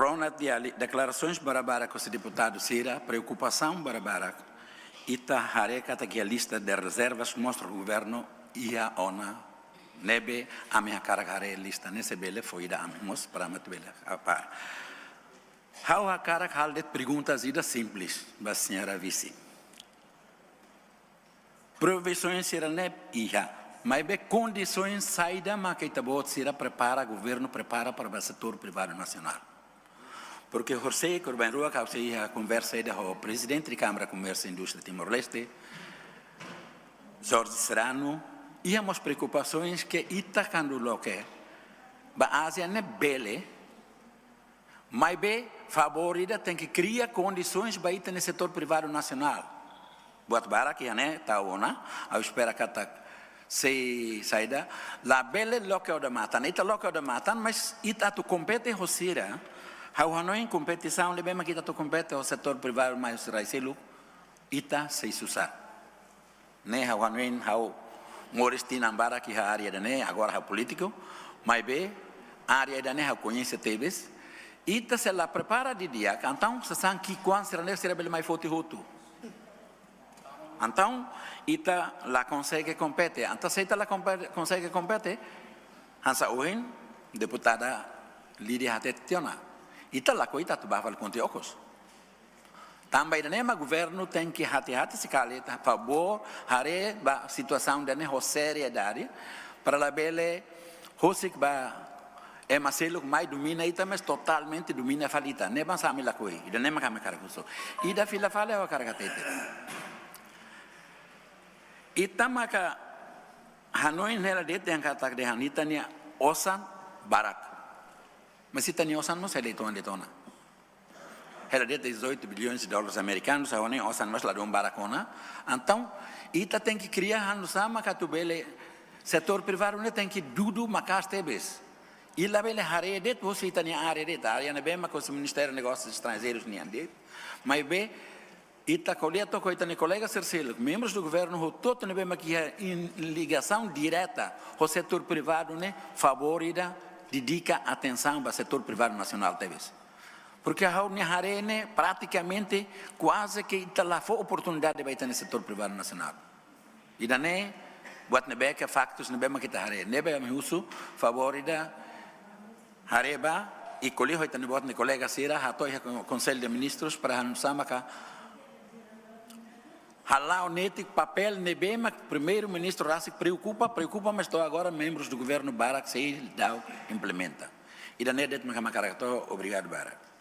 Ronald Diali, declarações barabara com o deputado Sira, preocupação barabara. Ita hareca que a lista de reservas mostra o governo e a ONA. Nebe a minha cara lista nesse bele foi da amos para matbele a par. How a cara haldet perguntas ida simples, mas senhora vice. Provisões será neb ia, mas be condições saída mas que tabot será prepara governo prepara para o setor privado nacional. Porque José Corben Rua que a conversa aí o presidente da Câmara de Comércio e Indústria Timor-Leste, Jorge Serrano, íamos preocupações que ita quando lo que a Ásia não é bele, mas be favorida tem que criar condições para ir no setor privado nacional. Buat bara que né tá ona, a espera que tá se saída, la bele local da matan, ita local da matan, mas ita tu compete Rosira. How Hanoi competição lebe mas kita tu compete o setor privado mais raiselu, ita se susah. Né how Hanoi how Moristina ambara que a área da né agora o político, mas be área da né how conhece teves, ita se la prepara de dia, então se san que quando será bele mais forte roto. Então, ita la consegue competir. Então, se ita la consegue competir, hansa uhin, deputada Lídia Hatetiona. Ita la coita tu bafal contiocos. Também o governo tem que hati-hati sekali a favor hare ba situação da seriedade para a bele hosik ba maselo mais domina ita mas totalmente domina falita. Ne ban sami la coi. Ida ne makame karakuso. Ida fila fale o karakatete. Itamaka Hanoi nela dete yang kata de Hanita ni osan barak. Mas ita ni osan mas eleitoan de tona. Ela dete 18 bilhões de dólares americanos, a Hanoi osan mas lá de barakona. Então, ita tem que criar hanu sama katubele setor privado ne tem que dudu makas tebes. Ila bele haredet você ita ni haredet, área ne bema com o Ministério de Negócios Estrangeiros ni ande. Mas be ita colheita com ita colega Cercelo, membros do governo, todo ne bema que em ligação direta ao setor privado ne favorida dedica atenção para o setor privado nacional teves. Porque a Harene praticamente quase que ita lá foi oportunidade de estar no setor privado nacional. E daí buat ne beka factos ne bema kita Harene, ne bema uso favorida Hareba e colhiu ita ne buat ne colega Sira, hatoi Conselho de Ministros para anunciar que halau netic papel nebema primeiro-ministro Rassik preocupa, mas estou agora membros do governo Barak se dá implementa. E da nedet me obrigado Barak.